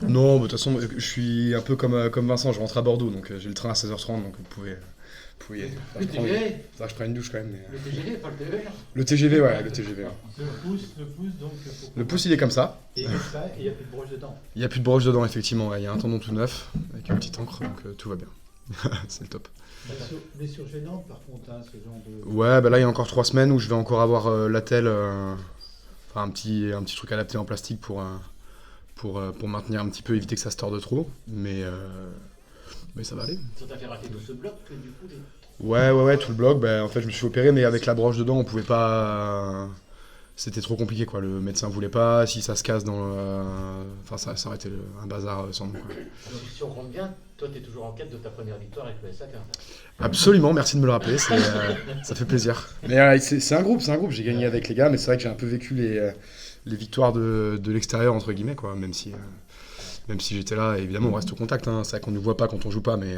Non, bah, de toute façon, je suis un peu comme Vincent, je rentre à Bordeaux, donc j'ai le train à 16h30, donc vous pouvez y aller. Le TGV, Faudra que je prenne une douche quand même. le TGV, pas le TER. Le TGV, ouais, le TGV. Ouais. Le pouce, donc, pour Le pouce, commencer. il est comme ça. Et comme ça, et il n'y a plus de broche dedans. Il n'y a plus de broche dedans, effectivement. Ouais. Il y a un tendon tout neuf, avec une petite encre, donc tout va bien. C'est le top. Blessure gênante, par contre, hein, ce genre de. Ouais, bah là, il y a encore 3 semaines où je vais encore avoir l'attelle, enfin un petit truc adapté en plastique pour maintenir un petit peu, éviter que ça se torde trop. Mais ça va aller. Ça t'a fait rater tout ce bloc, du coup. Ouais, tout le bloc. Bah, en fait, je me suis opéré, mais avec la broche dedans, on pouvait pas. C'était trop compliqué, quoi. Le médecin voulait pas. Si ça se casse dans enfin, ça aurait été un bazar sans nom, quoi. Donc, si on compte bien, toi, t'es toujours en quête de ta première victoire avec le SAK. Absolument, merci de me le rappeler, ça fait plaisir. Mais c'est un groupe, j'ai gagné avec les gars, mais c'est vrai que j'ai un peu vécu les victoires de l'extérieur, entre guillemets, quoi, même si j'étais là, évidemment on reste au contact, hein. C'est vrai qu'on ne nous voit pas quand on joue pas, mais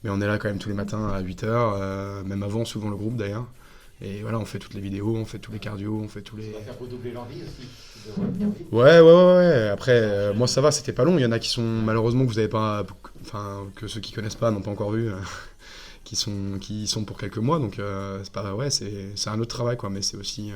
on est là quand même tous les matins à 8h, même avant, souvent le groupe d'ailleurs. Et voilà, on fait toutes les vidéos, on fait tous les cardio, on fait tous Ça les... va faire redoubler l'envie aussi de revenir vite. Ouais. Après, moi ça va, c'était pas long. Il y en a qui sont, malheureusement, que vous avez pas... Enfin, que ceux qui connaissent pas n'ont pas encore vu. Qui sont pour quelques mois, donc c'est pas ouais, c'est un autre travail quoi, mais c'est aussi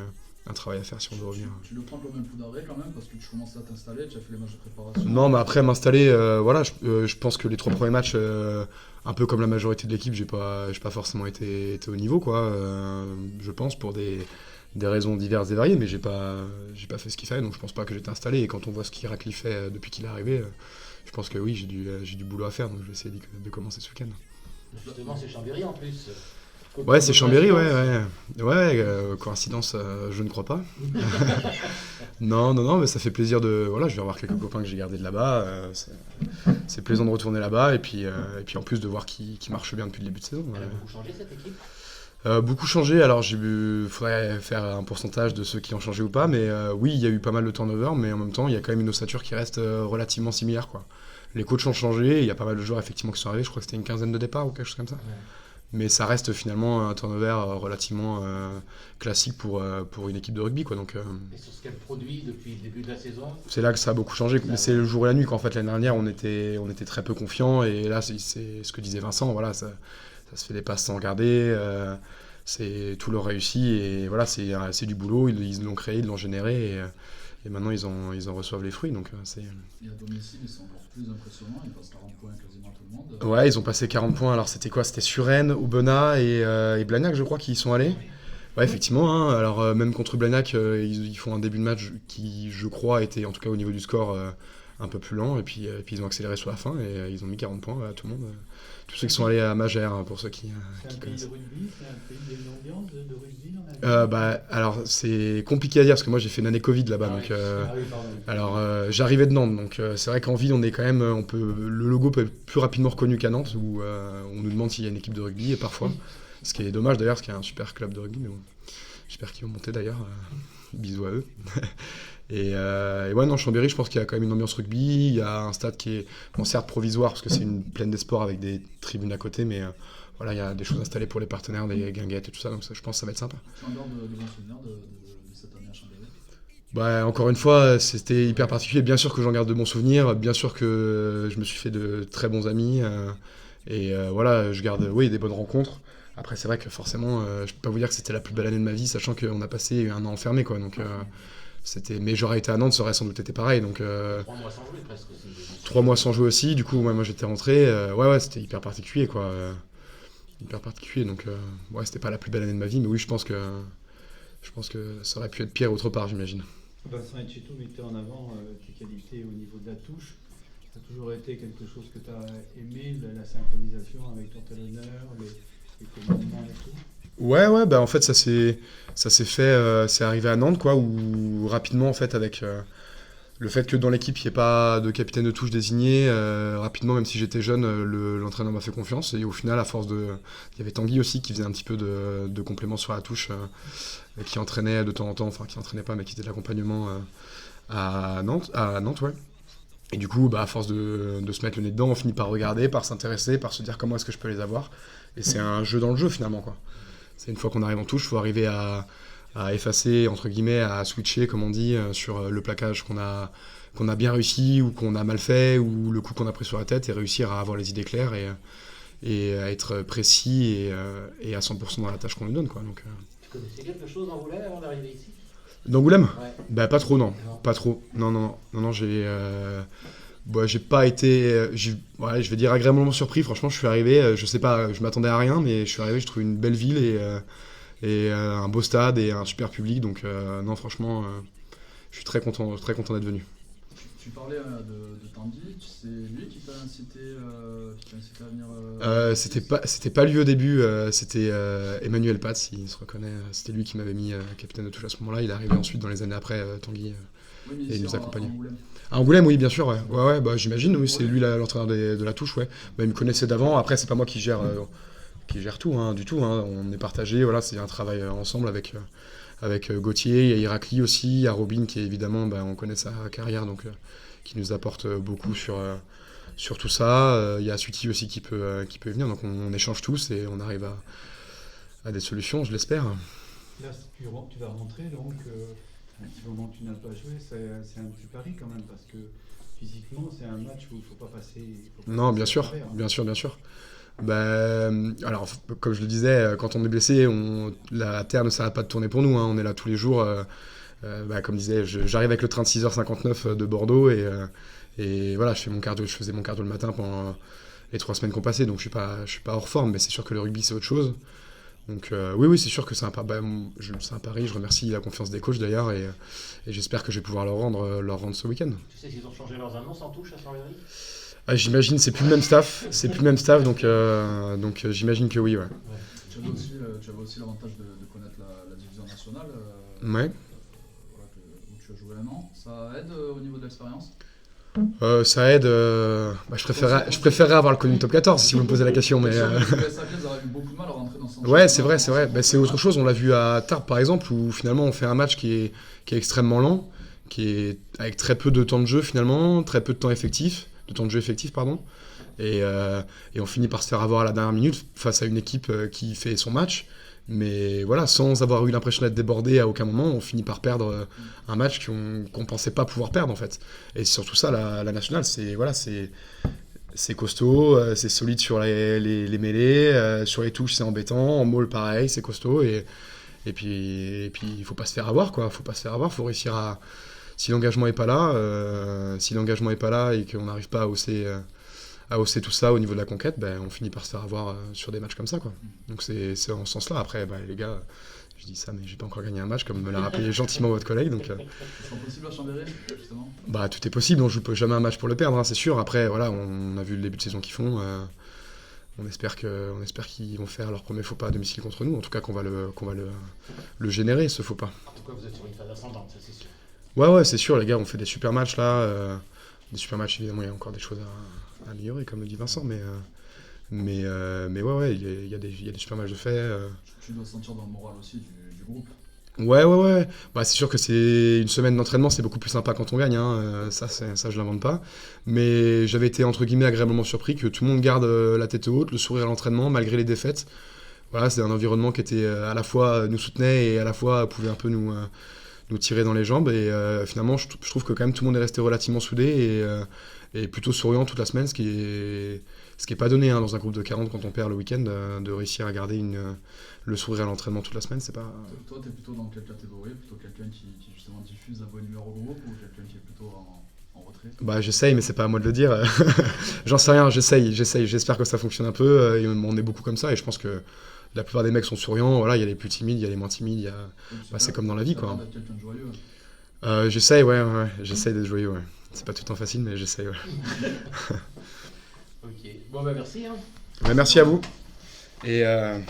un travail à faire si on veut revenir. Tu le prends comme un coup d'arrêt quand même parce que tu commences à t'installer, tu as fait les matchs de préparation. Non, mais après m'installer, voilà, je pense que les 3 premiers matchs, un peu comme la majorité de l'équipe, j'ai pas forcément été au niveau quoi. Je pense pour des raisons diverses et variées, mais j'ai pas fait ce qu'il fallait, donc je pense pas que j'étais installé. Et quand on voit ce qu'Irakli fait depuis qu'il est arrivé, je pense que oui, j'ai du boulot à faire, donc je vais essayer de commencer ce week-end. Justement, c'est Chambéry en plus. Ouais, c'est Chambéry, ouais, Coïncidence. ouais. Ouais, coïncidence, je ne crois pas. Non, mais ça fait plaisir de. Voilà, je vais revoir quelques copains que j'ai gardés de là-bas. C'est plaisant de retourner là-bas et puis en plus de voir qui marche bien depuis le début de saison. Elle a beaucoup changé cette équipe. Beaucoup changé, alors faudrait faire un pourcentage de ceux qui ont changé ou pas, mais oui, il y a eu pas mal de turnover, mais en même temps, il y a quand même une ossature qui reste relativement similaire, quoi. Les coachs ont changé, il y a pas mal de joueurs effectivement qui sont arrivés, je crois que c'était une quinzaine de départs ou quelque chose comme ça. Ouais. Mais ça reste finalement un turnover relativement classique pour une équipe de rugby, quoi. Donc Et sur ce qu'elle produit depuis le début de la saison. c'est là que ça a beaucoup changé. Mais c'est le jour et la nuit, qu'en fait l'année dernière on était très peu confiants et là c'est ce que disait Vincent, voilà, ça se fait des passes sans regarder, c'est tout leur réussi et voilà, c'est du boulot, ils l'ont créé, ils l'ont généré et maintenant ils en reçoivent les fruits. Donc c'est... Et à domicile, ils sont encore plus impressionnants, ils passent 40 points quasiment à tout le monde. Ouais, ils ont passé 40 points. Alors c'était quoi? C'était Suresnes, Aubenas et Blagnac, je crois, qui y sont allés. Ouais, effectivement, hein. Alors même contre Blagnac, ils font un début de match qui, je crois, était en tout cas au niveau du score un peu plus lent. Et puis ils ont accéléré sur la fin et ils ont mis 40 points à tout le monde. Tous ceux qui sont allés à Magère, hein, pour ceux qui, C'est un qui pays de connaissent. rugby, c'est un pays, il y a une ambiance de rugby dans la ville. Bah, alors c'est compliqué à dire parce que moi j'ai fait une année Covid là-bas. Ah Donc, oui. Ah oui, pardon. alors j'arrivais de Nantes, donc c'est vrai qu'en ville on est quand même, le logo peut être plus rapidement reconnu qu'à Nantes où on nous demande s'il y a une équipe de rugby et parfois. Ce qui est dommage d'ailleurs, parce qu'il y a un super club de rugby, mais bon, j'espère qu'ils vont monter d'ailleurs. Bisous à eux. Et ouais, non, Chambéry, je pense qu'il y a quand même une ambiance rugby. Il y a un stade qui est, bon, certes provisoire, parce que c'est une plaine des sports avec des tribunes à côté, mais voilà, il y a des choses installées pour les partenaires, des guinguettes et tout ça, donc ça, je pense que ça va être sympa. Tu en gardes de bons souvenirs de cette année à Chambéry. Bah, encore une fois, c'était hyper particulier. Bien sûr que j'en garde de bons souvenirs, bien sûr que je me suis fait de très bons amis, voilà, je garde, oui, des bonnes rencontres. Après, c'est vrai que forcément, je peux pas vous dire que c'était la plus belle année de ma vie, sachant qu'on a passé un an enfermé, quoi. Donc, mais j'aurais été à Nantes, ça aurait sans doute été pareil. Donc, 3 mois sans jouer presque aussi. 3 mois sans jouer aussi. Du coup, moi j'étais rentré. Ouais, c'était hyper particulier, quoi. Hyper particulier. Donc, ouais, c'était pas la plus belle année de ma vie, mais oui, je pense que ça aurait pu être pire autre part, j'imagine. Vincent Etchetou mettait en avant tes qualités au niveau de la touche. Ça a toujours été quelque chose que tu as aimé, la synchronisation avec ton talonneur, les commandements et tout. Ouais, bah en fait, ça s'est fait, c'est arrivé à Nantes, quoi, où rapidement, en fait, avec le fait que dans l'équipe, il n'y ait pas de capitaine de touche désigné, rapidement, même si j'étais jeune, l'entraîneur m'a fait confiance. Et au final, à force de. Il y avait Tanguy aussi qui faisait un petit peu de complément sur la touche, qui entraînait de temps en temps, enfin, qui entraînait pas, mais qui faisait de l'accompagnement à Nantes, ouais. Et du coup, bah, à force de se mettre le nez dedans, on finit par regarder, par s'intéresser, par se dire comment est-ce que je peux les avoir. Et c'est un jeu dans le jeu, finalement, quoi. C'est une fois qu'on arrive en touche, il faut arriver à effacer, entre guillemets, à switcher, comme on dit, sur le plaquage qu'on a bien réussi ou qu'on a mal fait ou le coup qu'on a pris sur la tête et réussir à avoir les idées claires et à être précis et à 100% dans la tâche qu'on nous donne, quoi. Donc, Tu connaissais quelque chose d'Angoulême avant d'arriver ici? d'Angoulême? Ouais. Bah pas trop, non. Non. Pas trop. Non, j'ai pas été, ouais, je vais dire agréablement surpris. Franchement, je suis arrivé, je sais pas, je m'attendais à rien, mais je suis arrivé, je trouve une belle ville et un beau stade et un super public. Donc non, franchement, je suis très content d'être venu. Tu parlais de Tanguy, c'est lui qui t'a incité à venir C'était pas lui au début, c'était Emmanuel Patz, il se reconnaît. C'était lui qui m'avait mis capitaine de touche à ce moment-là. Il est arrivé ensuite dans les années après, Tanguy. Oui, mais Et il ici, nous accompagnait. Angoulême. À Angoulême, oui, bien sûr, ouais. Ouais, bah, j'imagine, oui, c'est lui l'entraîneur de la touche, ouais. Bah, il me connaissait d'avant, après, c'est pas moi qui gère tout, hein, du tout, hein. On est partagé, voilà, c'est un travail ensemble avec Gauthier, il y a Irakli aussi, il y a Robin qui, évidemment, bah, on connaît sa carrière, donc qui nous apporte beaucoup sur tout ça. Il y a Suti aussi qui peut venir, donc on échange tous et on arrive à des solutions, je l'espère. Là, tu vas rentrer, donc à un petit moment que tu n'as pas joué, c'est un petit pari quand même, parce que physiquement, c'est un match où il ne faut pas passer. Non, bien sûr, bien sûr, bien sûr. Alors, comme je le disais, quand on est blessé, la terre ne s'arrête pas de tourner pour nous, hein. On est là tous les jours. Comme je disais, j'arrive avec le train de 6h59 de Bordeaux et voilà, je faisais mon cardio le matin pendant les 3 semaines qu'on passait, donc je suis pas hors forme, mais c'est sûr que le rugby c'est autre chose. Donc oui, c'est sûr que c'est un pari. Je remercie la confiance des coachs d'ailleurs et j'espère que je vais pouvoir leur rendre ce week-end. Tu sais s'ils ont changé leurs annonces en touche à Chambéry? J'imagine c'est plus le même staff, donc j'imagine que oui, ouais. Tu avais aussi l'avantage de connaître la division nationale. Ouais. Où tu as joué un an. Ça aide au niveau de l'expérience? Ça aide. Je préférerais avoir le connu top 14 si vous me posez la question, mais. Vous avez eu beaucoup de mal à rentrer dans ce Ouais, c'est vrai. C'est autre chose. On l'a vu à Tarbes par exemple, où finalement on fait un match qui est extrêmement lent, qui est avec très peu de temps de jeu finalement, très peu de temps de jeu effectif, pardon. Et on finit par se faire avoir à la dernière minute face à une équipe qui fait son match. Mais voilà, sans avoir eu l'impression d'être débordé à aucun moment, on finit par perdre un match qu'on pensait pas pouvoir perdre en fait. Et surtout ça, la nationale, c'est costaud, c'est solide sur les mêlées, sur les touches c'est embêtant, en maul pareil, c'est costaud et puis il faut pas se faire avoir quoi, faut réussir à, si l'engagement est pas là et qu'on n'arrive pas à hausser tout ça au niveau de la conquête, on finit par se faire avoir sur des matchs comme ça, quoi. Donc c'est en ce sens-là. Après, les gars, je dis ça, mais j'ai pas encore gagné un match, comme me l'a rappelé gentiment votre collègue. Donc, c'est possible à Chambéry, justement? Tout est possible, on joue jamais un match pour le perdre, hein, c'est sûr. Après, voilà, on a vu le début de saison qu'ils font. On espère qu'ils vont faire leur premier faux pas à domicile contre nous. En tout cas, qu'on va le générer, ce faux pas. En tout cas, vous êtes sur une phase ascendante, ça c'est sûr. Ouais, c'est sûr, les gars, on fait des super matchs là. Des super matchs, évidemment, il y a encore des choses à améliorer, comme le dit Vincent, mais ouais, il y a des super matchs de fait. Tu dois sentir dans le moral aussi du groupe. Ouais. C'est sûr que c'est une semaine d'entraînement, c'est beaucoup plus sympa quand on gagne, hein. Ça, je l'invente pas. Mais j'avais été, entre guillemets, agréablement surpris que tout le monde garde la tête haute, le sourire à l'entraînement, malgré les défaites. Voilà, c'est un environnement qui était à la fois nous soutenait et à la fois pouvait un peu nous tirer dans les jambes. Et finalement, je trouve que quand même tout le monde est resté relativement soudé et plutôt souriant toute la semaine, ce qui est pas donné, hein, dans un groupe de 40 quand on perd le week-end, de réussir à garder le sourire à l'entraînement toute la semaine, c'est pas... Toi, t'es plutôt dans quelle catégorie? Plutôt quelqu'un qui justement diffuse la bonne humeur au groupe ou quelqu'un qui est plutôt en retrait? J'essaye, mais c'est pas à moi de le dire. J'en sais rien, j'essaye. J'espère que ça fonctionne un peu. On est beaucoup comme ça et je pense que la plupart des mecs sont souriants. Voilà, il y a les plus timides, il y a les moins timides. C'est comme dans la vie, quoi. D'être quelqu'un de joyeux. J'essaye, ouais. J'essaye d'être joyeux, ouais. C'est pas tout le temps facile, mais j'essaye, ouais. Ok. Bon, merci. Hein. Merci à vous. Et